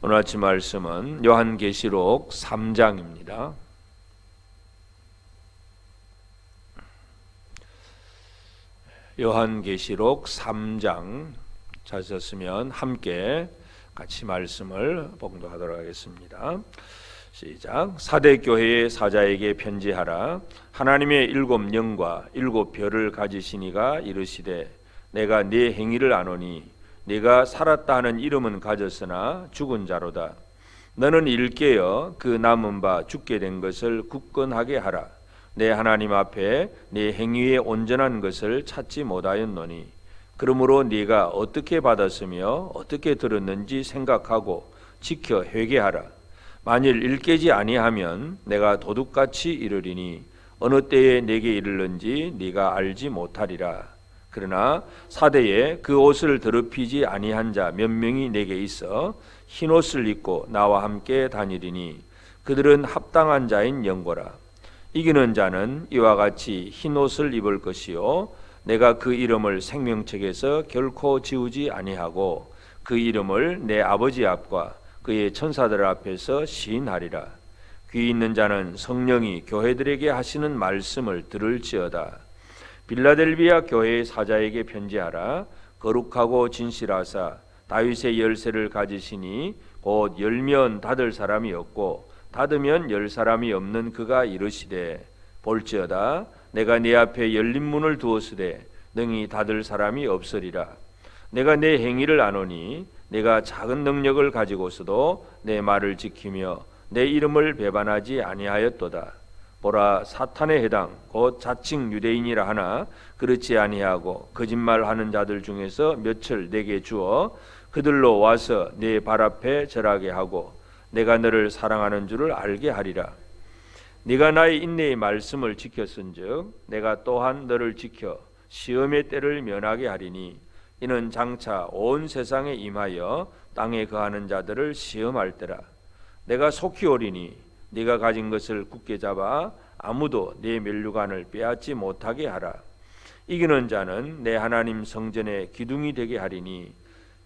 오늘 아침 말씀은 요한계시록 3장입니다. 요한계시록 3장 찾으셨으면 함께 같이 말씀을 봉독하도록 하겠습니다. 시작. 사대 교회의 사자에게 편지하라. 하나님의 일곱 영과 일곱 별을 가지시니가 이르시되 내가 네 행위를 아노니 네가 살았다 하는 이름은 가졌으나 죽은 자로다. 너는 일깨어 그 남은 바 죽게 된 것을 굳건하게 하라. 내 하나님 앞에 네 행위의 온전한 것을 찾지 못하였노니 그러므로 네가 어떻게 받았으며 어떻게 들었는지 생각하고 지켜 회개하라. 만일 일깨지 아니하면 내가 도둑같이 이르리니 어느 때에 내게 이르는지 네가 알지 못하리라. 그러나 사대에 그 옷을 더럽히지 아니한 자 몇 명이 내게 있어 흰 옷을 입고 나와 함께 다니리니 그들은 합당한 자인 영고라. 이기는 자는 이와 같이 흰 옷을 입을 것이요 내가 그 이름을 생명책에서 결코 지우지 아니하고 그 이름을 내 아버지 앞과 그의 천사들 앞에서 시인하리라. 귀 있는 자는 성령이 교회들에게 하시는 말씀을 들을지어다. 빌라델비아 교회의 사자에게 편지하라. 거룩하고 진실하사 다윗의 열쇠를 가지시니 곧 열면 닫을 사람이 없고 닫으면 열 사람이 없는 그가 이르시되 볼지어다 내가 네 앞에 열린 문을 두었으되 능히 닫을 사람이 없으리라. 내가 내 행위를 아노니 내가 작은 능력을 가지고서도 내 말을 지키며 내 이름을 배반하지 아니하였도다. 보라, 사탄의 해당 곧 자칭 유대인이라 하나 그렇지 아니하고 거짓말하는 자들 중에서 몇을 내게 주어 그들로 와서 네 발 앞에 절하게 하고 내가 너를 사랑하는 줄을 알게 하리라. 네가 나의 인내의 말씀을 지켰은즉 내가 또한 너를 지켜 시험의 때를 면하게 하리니 이는 장차 온 세상에 임하여 땅에 거하는 자들을 시험할 때라. 내가 속히 오리니 네가 가진 것을 굳게 잡아 아무도 네 면류관을 빼앗지 못하게 하라. 이기는 자는 내 하나님 성전의 기둥이 되게 하리니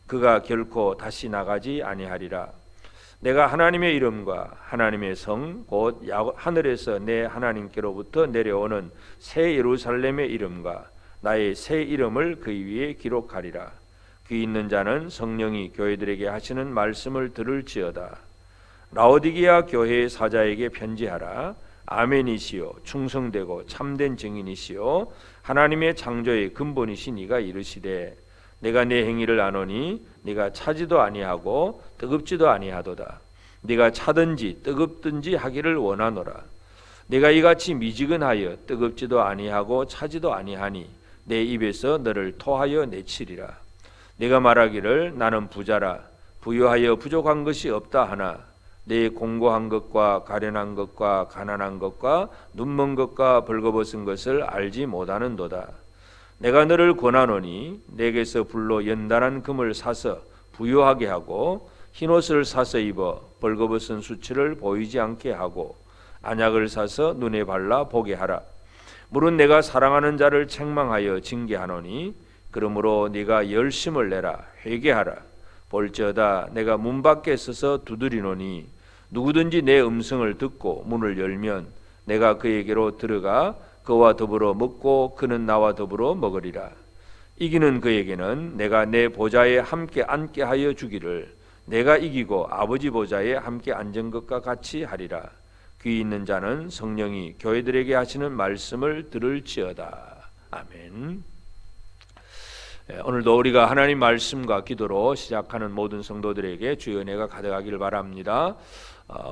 그가 결코 다시 나가지 아니하리라. 내가 하나님의 이름과 하나님의 성 곧 하늘에서 내 하나님께로부터 내려오는 새 예루살렘의 이름과 나의 새 이름을 그 위에 기록하리라. 귀 있는 자는 성령이 교회들에게 하시는 말씀을 들을지어다. 라오디게아 교회의 사자에게 편지하라. 아멘이시요 충성되고 참된 증인이시요 하나님의 창조의 근본이신 이가 이르시되 내가 내 행위를 아노니 네가 차지도 아니하고 뜨겁지도 아니하도다. 네가 차든지 뜨겁든지 하기를 원하노라. 네가 이같이 미지근하여 뜨겁지도 아니하고 차지도 아니하니 내 입에서 너를 토하여 내치리라. 네가 말하기를 나는 부자라 부유하여 부족한 것이 없다 하나 내 공고한 것과 가련한 것과 가난한 것과 눈먼 것과 벌거벗은 것을 알지 못하는도다. 내가 너를 권하노니 내게서 불로 연단한 금을 사서 부유하게 하고 흰옷을 사서 입어 벌거벗은 수치를 보이지 않게 하고 안약을 사서 눈에 발라 보게 하라. 물은 내가 사랑하는 자를 책망하여 징계하노니 그러므로 네가 열심을 내라. 회개하라. 볼지어다 내가 문 밖에 서서 두드리노니 누구든지 내 음성을 듣고 문을 열면 내가 그에게로 들어가 그와 더불어 먹고 그는 나와 더불어 먹으리라. 이기는 그에게는 내가 내 보좌에 함께 앉게 하여 주기를 내가 이기고 아버지 보좌에 함께 앉은 것과 같이 하리라. 귀 있는 자는 성령이 교회들에게 하시는 말씀을 들을지어다. 아멘. 오늘도 우리가 하나님 말씀과 기도로 시작하는 모든 성도들에게 주의 은혜가 가득하기를 바랍니다.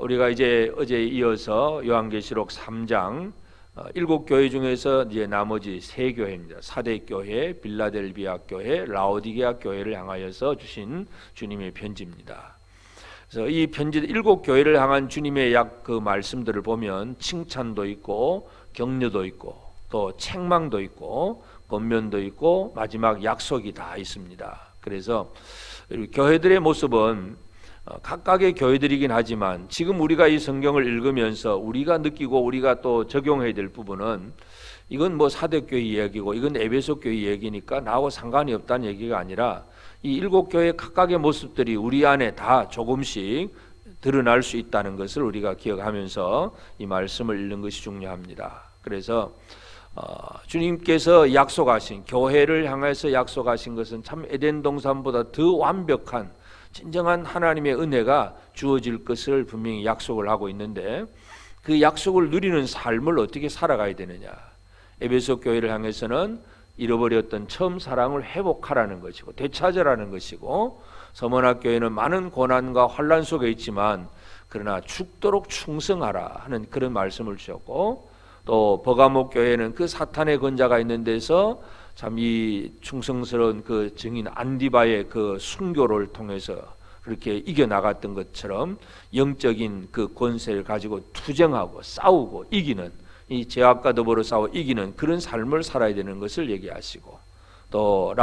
우리가 이제 어제에 이어서 요한계시록 3장 7교회 중에서 이제 나머지 3교회입니다. 사대 교회, 빌라델비아 교회, 라오디게아 교회를 향하여서 주신 주님의 편지입니다. 그래서 이 편지 7교회를 향한 주님의 그 말씀들을 보면 칭찬도 있고 격려도 있고 또 책망도 있고 권면도 있고 마지막 약속이 다 있습니다. 그래서 교회들의 모습은 각각의 교회들이긴 하지만 지금 우리가 이 성경을 읽으면서 우리가 느끼고 우리가 또 적용해야 될 부분은 이건 뭐 사대교회 이야기고 이건 에베소 교회 이야기니까 나하고 상관이 없다는 얘기가 아니라 이 7교회 각각의 모습들이 우리 안에 다 조금씩 드러날 수 있다는 것을 우리가 기억하면서 이 말씀을 읽는 것이 중요합니다. 그래서 주님께서 약속하신, 교회를 향해서 약속하신 것은 참 에덴 동산보다 더 완벽한 진정한 하나님의 은혜가 주어질 것을 분명히 약속을 하고 있는데, 그 약속을 누리는 삶을 어떻게 살아가야 되느냐. 에베소 교회를 향해서는 잃어버렸던 처음 사랑을 회복하라는 것이고 되찾으라는 것이고, 서머나 교회는 많은 고난과 환난 속에 있지만 그러나 죽도록 충성하라 하는 그런 말씀을 주셨고, 또 버가목 교회는 그 사탄의 권자가 있는 데서 참 이 충성스러운 그 증인 안디바의 그 순교를 통해서 그렇게 이겨나갔던 것처럼 영적인 그 권세를 가지고 투쟁하고 싸우고 이기는, 이 죄악과 더불어 싸워 이기는 그런 삶을 살아야 되는 것을 얘기하시고, 또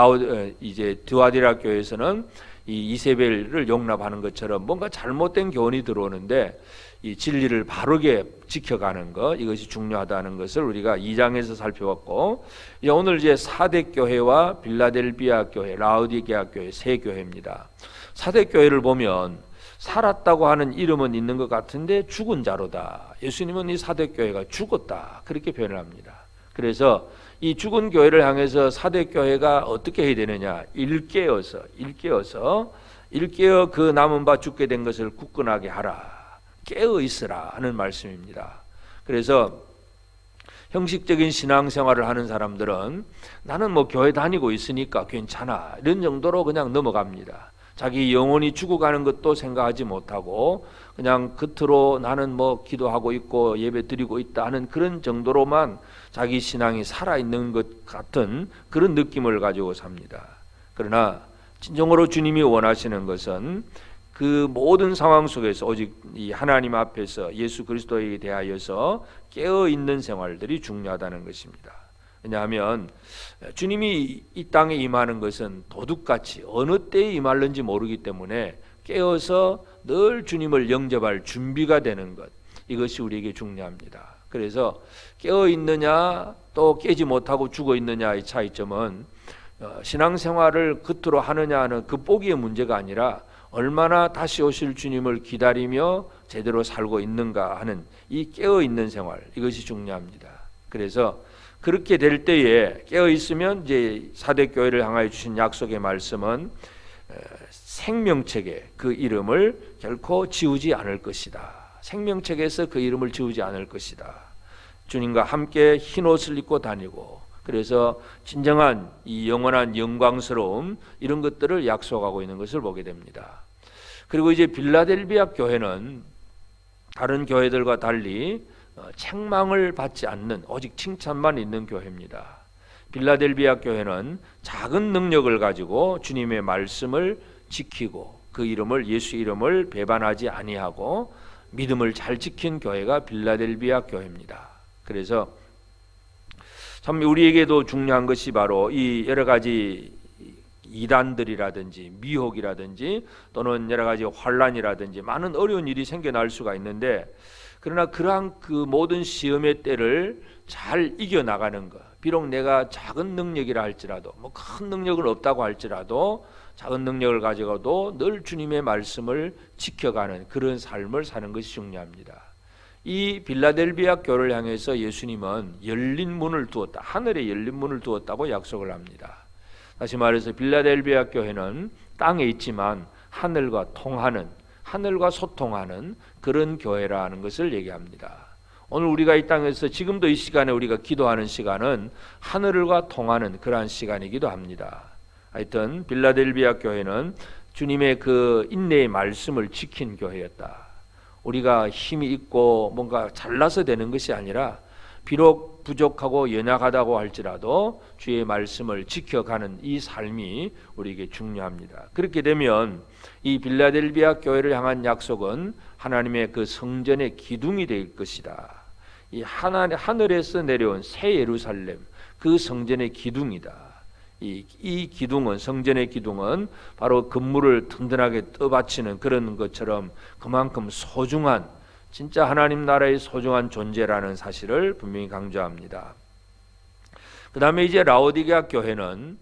이제 드와디라 교회에서는 이 이세벨을 용납하는 것처럼 뭔가 잘못된 교훈이 들어오는데 이 진리를 바르게 지켜가는 것, 이것이 중요하다는 것을 우리가 2장에서 살펴봤고, 이제 오늘 이제 사대 교회와 빌라델비아 교회, 라우디게아 교회 세 교회입니다. 사대 교회를 보면 살았다고 하는 이름은 있는 것 같은데 죽은 자로다. 예수님은 이 사대 교회가 죽었다, 그렇게 표현을 합니다. 그래서 이 죽은 교회를 향해서 사대 교회가 어떻게 해야 되느냐? 일깨어 그 남은 바 죽게 된 것을 굳건하게 하라, 깨어 있으라 하는 말씀입니다. 그래서 형식적인 신앙생활을 하는 사람들은 나는 뭐 교회 다니고 있으니까 괜찮아, 이런 정도로 그냥 넘어갑니다. 자기 영혼이 죽어가는 것도 생각하지 못하고 그냥 겉으로 나는 뭐 기도하고 있고 예배 드리고 있다 하는 그런 정도로만 자기 신앙이 살아있는 것 같은 그런 느낌을 가지고 삽니다. 그러나 진정으로 주님이 원하시는 것은 그 모든 상황 속에서 오직 이 하나님 앞에서 예수 그리스도에 대하여서 깨어있는 생활들이 중요하다는 것입니다. 왜냐하면 주님이 이 땅에 임하는 것은 도둑같이 어느 때에 임할는지 모르기 때문에 깨어서 늘 주님을 영접할 준비가 되는 것, 이것이 우리에게 중요합니다. 그래서 깨어있느냐 또 깨지 못하고 죽어있느냐의 차이점은 신앙생활을 겉으로 하느냐 하는 그 보기의 문제가 아니라 얼마나 다시 오실 주님을 기다리며 제대로 살고 있는가 하는 이 깨어있는 생활, 이것이 중요합니다. 그래서 그렇게 될 때에 깨어있으면 이제 사대교회를 향하여 주신 약속의 말씀은 생명책에 그 이름을 결코 지우지 않을 것이다. 생명책에서 그 이름을 지우지 않을 것이다. 주님과 함께 흰옷을 입고 다니고, 그래서 진정한 이 영원한 영광스러움, 이런 것들을 약속하고 있는 것을 보게 됩니다. 그리고 이제 빌라델비아 교회는 다른 교회들과 달리 책망을 받지 않는 오직 칭찬만 있는 교회입니다. 빌라델비아 교회는 작은 능력을 가지고 주님의 말씀을 지키고 그 이름을, 예수 이름을 배반하지 아니하고 믿음을 잘 지킨 교회가 빌라델비아 교회입니다. 그래서 참 우리에게도 중요한 것이 바로 이 여러 가지 이단들이라든지 미혹이라든지 또는 여러 가지 환란이라든지 많은 어려운 일이 생겨날 수가 있는데, 그러나 그러한 그 모든 시험의 때를 잘 이겨나가는 것, 비록 내가 작은 능력이라 할지라도, 뭐 큰 능력은 없다고 할지라도 작은 능력을 가지고도 늘 주님의 말씀을 지켜가는 그런 삶을 사는 것이 중요합니다. 이 빌라델비아 교회를 향해서 예수님은 열린 문을 두었다, 하늘에 열린 문을 두었다고 약속을 합니다. 다시 말해서 빌라델비아 교회는 땅에 있지만 하늘과 통하는, 하늘과 소통하는 그런 교회라는 것을 얘기합니다. 오늘 우리가 이 땅에서 지금도 이 시간에 우리가 기도하는 시간은 하늘과 통하는 그러한 시간이기도 합니다. 하여튼 빌라델비아 교회는 주님의 그 인내의 말씀을 지킨 교회였다. 우리가 힘이 있고 뭔가 잘나서 되는 것이 아니라 비록 부족하고 연약하다고 할지라도 주의 말씀을 지켜가는 이 삶이 우리에게 중요합니다. 그렇게 되면 이 빌라델비아 교회를 향한 약속은 하나님의 그 성전의 기둥이 될 것이다. 이 하늘에서 내려온 새 예루살렘, 그 성전의 기둥이다. 이 기둥은, 성전의 기둥은 바로 건물을 든든하게 떠받치는 그런 것처럼 그만큼 소중한, 진짜 하나님 나라의 소중한 존재라는 사실을 분명히 강조합니다. 그 다음에 이제 라오디게아 교회는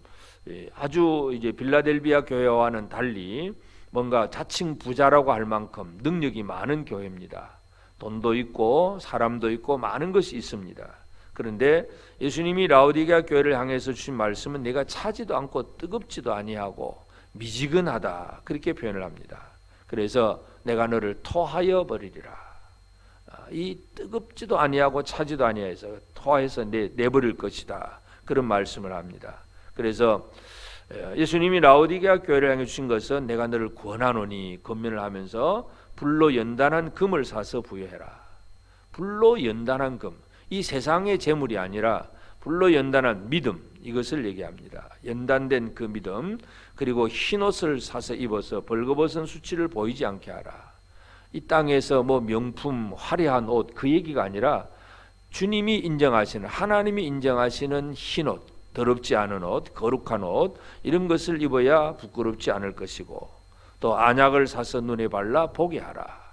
아주 이제 빌라델비아 교회와는 달리 뭔가 자칭 부자라고 할 만큼 능력이 많은 교회입니다. 돈도 있고 사람도 있고 많은 것이 있습니다. 그런데 예수님이 라오디게아 교회를 향해서 주신 말씀은 내가 차지도 않고 뜨겁지도 아니하고 미지근하다, 그렇게 표현을 합니다. 그래서 내가 너를 토하여 버리리라. 이 뜨겁지도 아니하고 차지도 아니해서 토해서 내버릴 것이다, 그런 말씀을 합니다. 그래서 예수님이 라오디게아 교회를 향해 주신 것은 내가 너를 권하노니 권면을 하면서 불로 연단한 금을 사서 부여해라. 불로 연단한 금, 이 세상의 재물이 아니라 불로 연단한 믿음, 이것을 얘기합니다. 연단된 그 믿음, 그리고 흰옷을 사서 입어서 벌거벗은 수치를 보이지 않게 하라. 이 땅에서 뭐 명품 화려한 옷, 그 얘기가 아니라 주님이 인정하시는, 하나님이 인정하시는 흰옷, 더럽지 않은 옷, 거룩한 옷, 이런 것을 입어야 부끄럽지 않을 것이고, 또 안약을 사서 눈에 발라 보게 하라.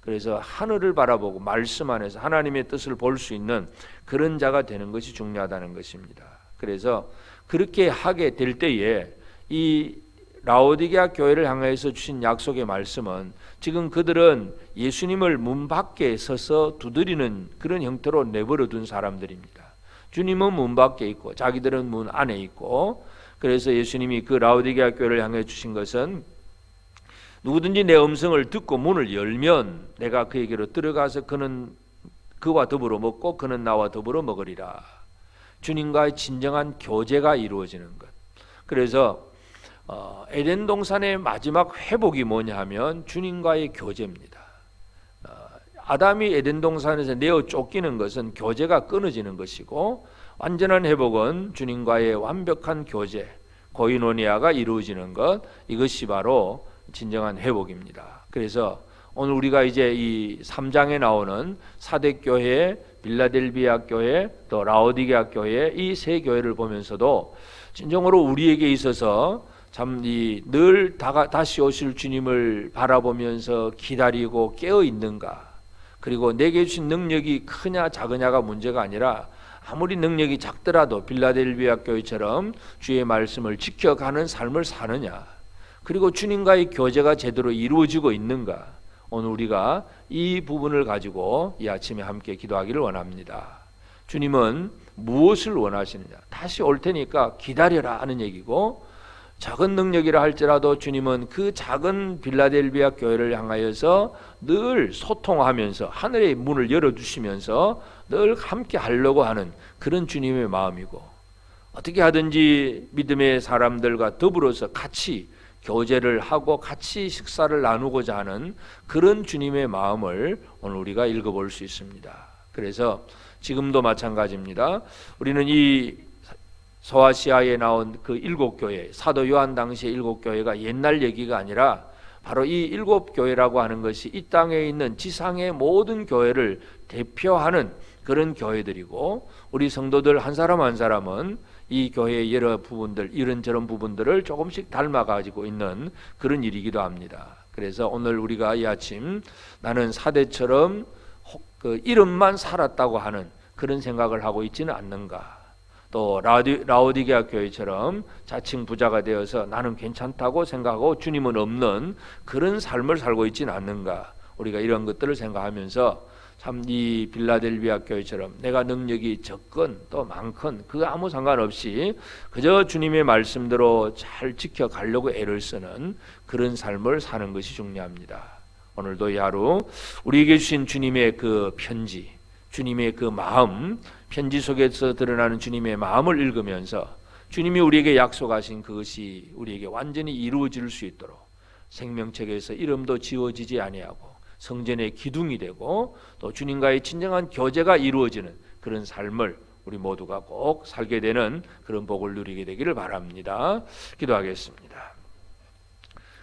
그래서 하늘을 바라보고 말씀 안에서 하나님의 뜻을 볼 수 있는 그런 자가 되는 것이 중요하다는 것입니다. 그래서 그렇게 하게 될 때에 이 라오디게아 교회를 향해서 주신 약속의 말씀은, 지금 그들은 예수님을 문 밖에 서서 두드리는 그런 형태로 내버려 둔 사람들입니다. 주님은 문 밖에 있고 자기들은 문 안에 있고, 그래서 예수님이 그 라오디게아 교회를 향해 주신 것은 누구든지 내 음성을 듣고 문을 열면 내가 그에게로 들어가서 그는 그와 더불어 먹고 그는 나와 더불어 먹으리라. 주님과의 진정한 교제가 이루어지는 것. 그래서 에덴 동산의 마지막 회복이 뭐냐 하면 주님과의 교제입니다. 아담이 에덴 동산에서 내어 쫓기는 것은 교제가 끊어지는 것이고, 완전한 회복은 주님과의 완벽한 교제, 고이노니아가 이루어지는 것, 이것이 바로 진정한 회복입니다. 그래서 오늘 우리가 이제 이 3장에 나오는 사대교회, 빌라델비아 교회, 또 라오디게아 교회, 이 세 교회를 보면서도 진정으로 우리에게 있어서 참 늘 다시 오실 주님을 바라보면서 기다리고 깨어 있는가, 그리고 내게 주신 능력이 크냐 작으냐가 문제가 아니라 아무리 능력이 작더라도 빌라델비아 교회처럼 주의 말씀을 지켜가는 삶을 사느냐, 그리고 주님과의 교제가 제대로 이루어지고 있는가, 오늘 우리가 이 부분을 가지고 이 아침에 함께 기도하기를 원합니다. 주님은 무엇을 원하시느냐, 다시 올 테니까 기다려라 하는 얘기고, 작은 능력이라 할지라도 주님은 그 작은 빌라델비아 교회를 향하여서 늘 소통하면서 하늘의 문을 열어주시면서 늘 함께 하려고 하는 그런 주님의 마음이고, 어떻게 하든지 믿음의 사람들과 더불어서 같이 교제를 하고 같이 식사를 나누고자 하는 그런 주님의 마음을 오늘 우리가 읽어볼 수 있습니다. 그래서 지금도 마찬가지입니다. 우리는 이 소아시아에 나온 그 7교회, 사도 요한 당시의 7교회가 옛날 얘기가 아니라 바로 이 7교회라고 하는 것이 이 땅에 있는 지상의 모든 교회를 대표하는 그런 교회들이고, 우리 성도들 한 사람 한 사람은 이 교회의 여러 부분들, 이런저런 부분들을 조금씩 닮아가지고 있는 그런 일이기도 합니다. 그래서 오늘 우리가 이 아침 나는 사대처럼 그 이름만 살았다고 하는 그런 생각을 하고 있지는 않는가, 또 라오디게아 교회처럼 자칭 부자가 되어서 나는 괜찮다고 생각하고 주님은 없는 그런 삶을 살고 있지는 않는가, 우리가 이런 것들을 생각하면서 참 이 빌라델비아 교회처럼 내가 능력이 적건 또 많건 그 아무 상관없이 그저 주님의 말씀대로 잘 지켜가려고 애를 쓰는 그런 삶을 사는 것이 중요합니다. 오늘도 이 하루 우리에게 주신 주님의 그 편지, 주님의 그 마음, 편지 속에서 드러나는 주님의 마음을 읽으면서 주님이 우리에게 약속하신 그것이 우리에게 완전히 이루어질 수 있도록 생명책에서 이름도 지워지지 아니하고 성전의 기둥이 되고 또 주님과의 진정한 교제가 이루어지는 그런 삶을 우리 모두가 꼭 살게 되는 그런 복을 누리게 되기를 바랍니다. 기도하겠습니다.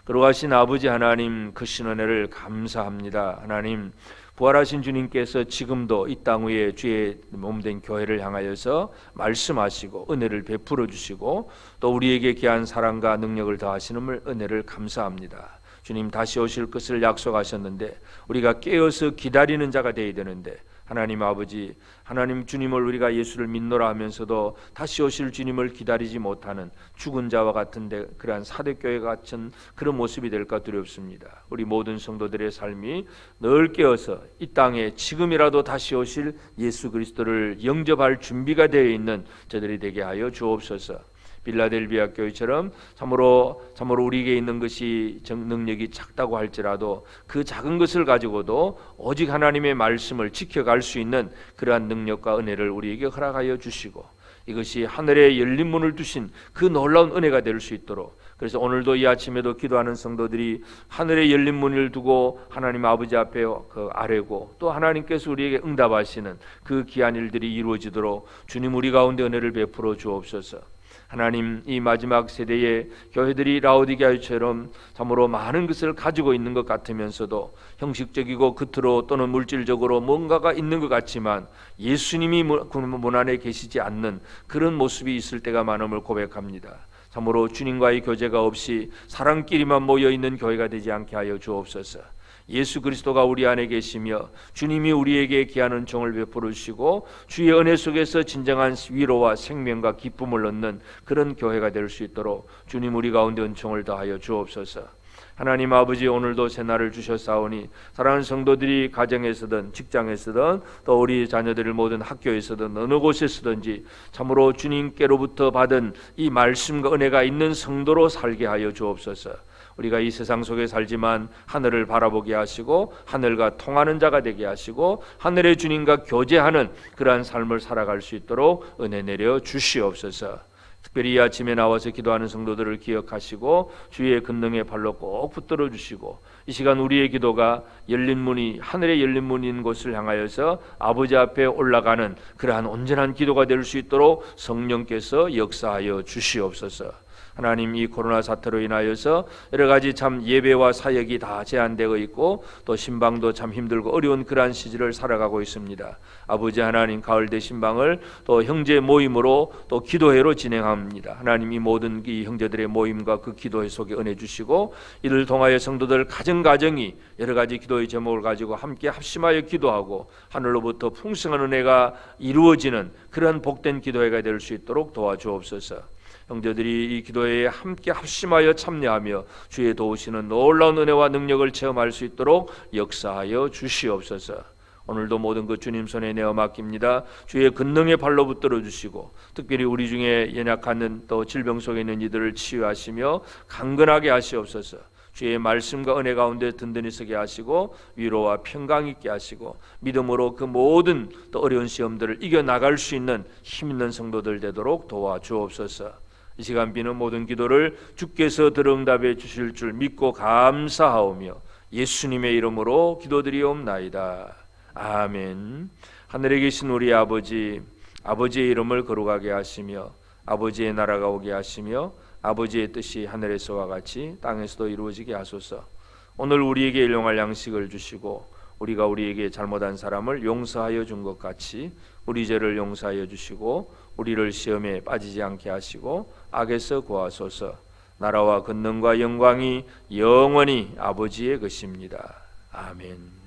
거룩하신 아버지 하나님, 크신 은혜를 감사합니다. 하나님, 부활하신 주님께서 지금도 이 땅 위에 주의 몸된 교회를 향하여서 말씀하시고 은혜를 베풀어 주시고 또 우리에게 귀한 사랑과 능력을 더하시는 은혜를 감사합니다. 주님 다시 오실 것을 약속하셨는데 우리가 깨어서 기다리는 자가 되어야 되는데, 하나님 아버지, 하나님 주님을 우리가 예수를 믿노라 하면서도 다시 오실 주님을 기다리지 못하는 죽은 자와 같은데 그러한 사대교회 같은 그런 모습이 될까 두렵습니다. 우리 모든 성도들의 삶이 늘 깨어서 이 땅에 지금이라도 다시 오실 예수 그리스도를 영접할 준비가 되어 있는 저들이 되게 하여 주옵소서. 빌라델비아 교회처럼 참으로 우리에게 있는 것이 능력이 작다고 할지라도 그 작은 것을 가지고도 오직 하나님의 말씀을 지켜갈 수 있는 그러한 능력과 은혜를 우리에게 허락하여 주시고, 이것이 하늘에 열린 문을 두신 그 놀라운 은혜가 될 수 있도록, 그래서 오늘도 이 아침에도 기도하는 성도들이 하늘에 열린 문을 두고 하나님 아버지 앞에 아뢰고 또 하나님께서 우리에게 응답하시는 그 귀한 일들이 이루어지도록 주님 우리 가운데 은혜를 베풀어 주옵소서. 하나님, 이 마지막 세대의 교회들이 라오디게아처럼 참으로 많은 것을 가지고 있는 것 같으면서도 형식적이고 겉으로 또는 물질적으로 뭔가가 있는 것 같지만 예수님이 문 안에 계시지 않는 그런 모습이 있을 때가 많음을 고백합니다. 참으로 주님과의 교제가 없이 사람끼리만 모여있는 교회가 되지 않게 하여 주옵소서. 예수 그리스도가 우리 안에 계시며 주님이 우리에게 귀한 은총을 베풀어 주시고 주의 은혜 속에서 진정한 위로와 생명과 기쁨을 얻는 그런 교회가 될 수 있도록 주님 우리 가운데 은총을 더하여 주옵소서. 하나님 아버지, 오늘도 새날을 주셨사오니 사랑하는 성도들이 가정에서든 직장에서든 또 우리 자녀들을 모든 학교에서든 어느 곳에서든지 참으로 주님께로부터 받은 이 말씀과 은혜가 있는 성도로 살게 하여 주옵소서. 우리가 이 세상 속에 살지만 하늘을 바라보게 하시고 하늘과 통하는 자가 되게 하시고 하늘의 주님과 교제하는 그러한 삶을 살아갈 수 있도록 은혜 내려 주시옵소서. 특별히 이 아침에 나와서 기도하는 성도들을 기억하시고 주의 권능의 발로 꼭 붙들어 주시고, 이 시간 우리의 기도가 열린 문이 하늘에 열린 문인 곳을 향하여서 아버지 앞에 올라가는 그러한 온전한 기도가 될 수 있도록 성령께서 역사하여 주시옵소서. 하나님, 이 코로나 사태로 인하여서 여러 가지 참 예배와 사역이 다 제한되어 있고 또 신방도 참 힘들고 어려운 그러한 시절을 살아가고 있습니다. 아버지 하나님, 가을 대신방을 또 형제 모임으로 또 기도회로 진행합니다. 하나님, 이 모든 이 형제들의 모임과 그 기도회 속에 은혜 주시고 이를 통하여 성도들 가정가정이 여러 가지 기도의 제목을 가지고 함께 합심하여 기도하고 하늘로부터 풍성한 은혜가 이루어지는 그러한 복된 기도회가 될 수 있도록 도와주옵소서. 형제들이 이 기도회에 함께 합심하여 참여하며 주의 도우시는 놀라운 은혜와 능력을 체험할 수 있도록 역사하여 주시옵소서. 오늘도 모든 것 주님 손에 내어 맡깁니다. 주의 권능의 발로 붙들어 주시고 특별히 우리 중에 연약한 또 질병 속에 있는 이들을 치유하시며 강건하게 하시옵소서. 주의 말씀과 은혜 가운데 든든히 서게 하시고 위로와 평강 있게 하시고 믿음으로 그 모든 또 어려운 시험들을 이겨나갈 수 있는 힘 있는 성도들 되도록 도와주옵소서. 이 시간 비는 모든 기도를 주께서 들응답해 주실 줄 믿고 감사하오며 예수님의 이름으로 기도드리옵나이다. 아멘. 하늘에 계신 우리 아버지, 아버지의 이름을 거룩하게 하시며 아버지의 나라가 오게 하시며 아버지의 뜻이 하늘에서와 같이 땅에서도 이루어지게 하소서. 오늘 우리에게 일용할 양식을 주시고 우리가 우리에게 잘못한 사람을 용서하여 준 것 같이 우리 죄를 용서하여 주시고 우리를 시험에 빠지지 않게 하시고 악에서 구하소서. 나라와 권능과 영광이 영원히 아버지의 것입니다. 아멘.